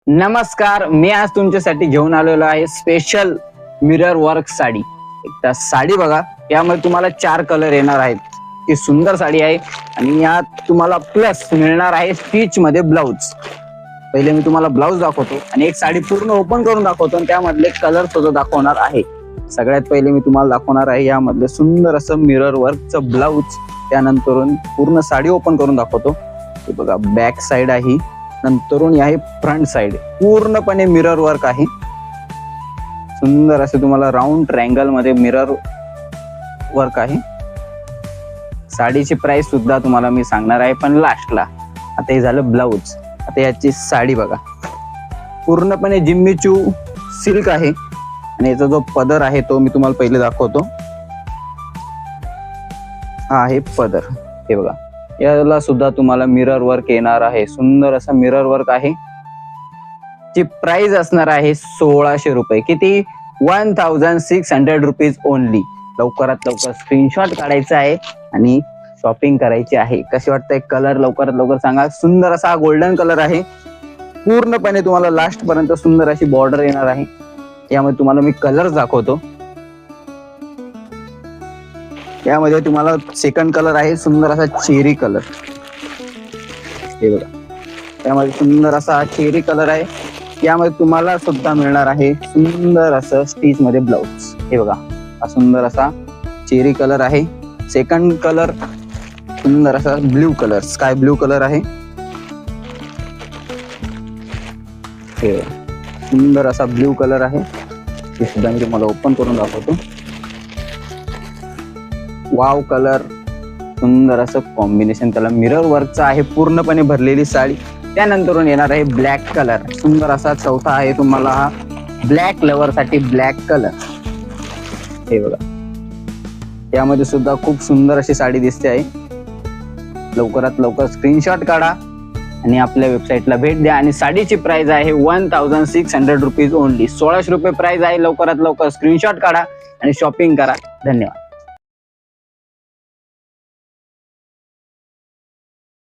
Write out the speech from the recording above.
नमस्कार, मी आज तुमच्यासाठी घेऊन आलेलो आहे स्पेशल मिरर वर्क साडी. एकदा साडी बघा, यामध्ये तुम्हाला 4 कलर येणार आहेत. ही सुंदर साडी आहे आणि यात तुम्हाला प्लस मिळणार आहे स्टिच मध्ये ब्लाउज. पहिले मी तुम्हाला ब्लाउज दाखवतो आणि एक साडी पूर्ण ओपन करून दाखवतो आणि त्यामधले कलर सुद्धा दाखवणार आहे. सगळ्यात पहिले मी तुम्हाला दाखवणार आहे यामधले सुंदर असं मिरर वर्कचं ब्लाउज. त्यानंतर पूर्ण साडी ओपन करून दाखवतो. हे बघा, बॅक साइड आहे, नंतरून आहे फ्रंट साइड, पूर्णपणे मिरर वर्क आहे. सुंदर असे तुम्हाला राऊंड ट्रायंगल मध्ये मिरर वर्क आहे. साडीची प्राइस सुद्धा तुम्हाला मी सांगणार आहे पण लास्टला. आता हे झालं ब्लाउज. आता याची साडी बघा, पूर्णपणे जिम्मीचू सिल्क आहे आणि याचा जो पदर आहे तो मी तुम्हाला पहिले दाखवतो. हा आहे पदर. हे बघा, याला सुद्धा तुम्हाला मिरर वर्क येणार आहे. सुंदर असा मिरर वर्क आहे. ची प्राइस असणार आहे 1600 रुपये. किती? 1600 रुपीज ओनली. लवकरात लवकर स्क्रीनशॉट काढायचा आहे आणि शॉपिंग करायची आहे. कशी वाटतंय कलर? लवकरात लवकर सांगा. सुंदर असा गोल्डन कलर आहे. पूर्णपणे तुम्हाला लास्ट पर्यंत सुंदर अशी बॉर्डर येणार आहे. यामध्ये तुम्हाला मी कलर दाखवतो. यामध्ये तुम्हाला सेकंड कलर आहे सुंदर असा चेरी कलर. हे बघा, यामध्ये सुंदर असा चेरी कलर आहे. यामध्ये तुम्हाला सुद्धा मिळणार आहे सुंदर असं स्टिच मध्ये ब्लाउज. हे बघा, हा सुंदर असा चेरी कलर आहे. सेकंड कलर सुंदर असा blue colour, sky blue colour आहे. हे सुंदर असा ब्ल्यू कलर आहे. हे सुद्धा मी तुम्हाला ओपन करून दाखवतो. वाव कलर, सुंदर असं कॉम्बिनेशन त्याला मिरर वर्कचं आहे. पूर्णपणे भरलेली साडी. त्यानंतर येणार आहे ब्लॅक कलर. सुंदर असा चौथा आहे तुम्हाला हा ब्लॅक लवर साठी ब्लॅक कलर. हे बघा, यामध्ये सुद्धा खूप सुंदर अशी साडी दिसते आहे. लवकरात लवकर स्क्रीनशॉट काढा आणि आपल्या वेबसाईटला भेट द्या. आणि साडीची प्राइस आहे 1600 रुपीज ओनली. 1600 रुपये प्राइस आहे. लवकरात लवकर स्क्रीनशॉट काढा आणि शॉपिंग करा. धन्यवाद.